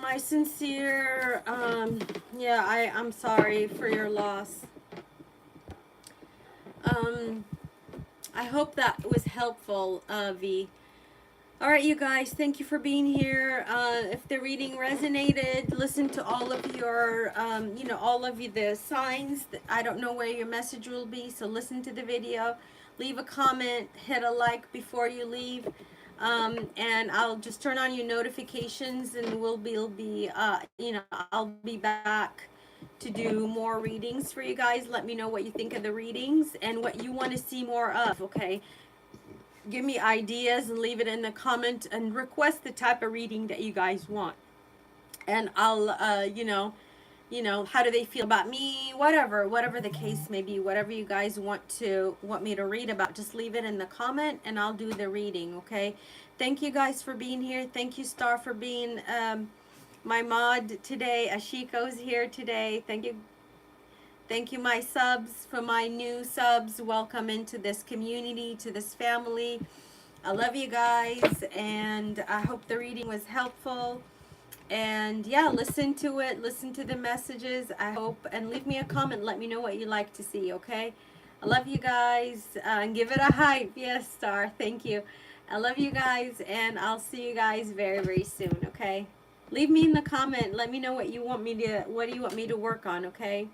My sincere, yeah, I'm sorry for your loss. I hope that was helpful, V. All right, you guys, thank you for being here. If the reading resonated, listen to all of your, you know, all of you, the signs. I don't know where your message will be, so listen to the video. Leave a comment, hit a like before you leave. And I'll just turn on your notifications, and we'll be you know, I'll be back to do more readings for you guys. Let me know what you think of the readings and what you want to see more of, okay? Give me ideas and leave it in the comment and request the type of reading that you guys want. And I'll, you know, how do they feel about me? Whatever the case may be, whatever you guys want me to read about, just leave it in the comment and I'll do the reading, okay? Thank you guys for being here. Thank you, Star, for being my mod today. Ashiko's here today. Thank you, my subs, for my new subs. Welcome into this community, to this family. I love you guys, and I hope the reading was helpful. And yeah, listen to it, listen to the messages, I hope, and leave me a comment. Let me know what you like to see, okay? I love you guys, and give it a hype. Yes, Star, thank you. I love you guys, and I'll see you guys very, very soon, okay? Leave me in the comment. Let me know what do you want me to work on, okay?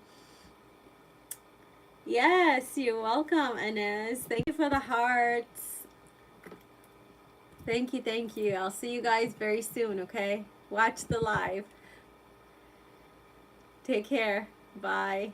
Yes, you're welcome, Inez. Thank you for the hearts. Thank you, thank you. I'll see you guys very soon, okay? Watch the live. Take care. Bye.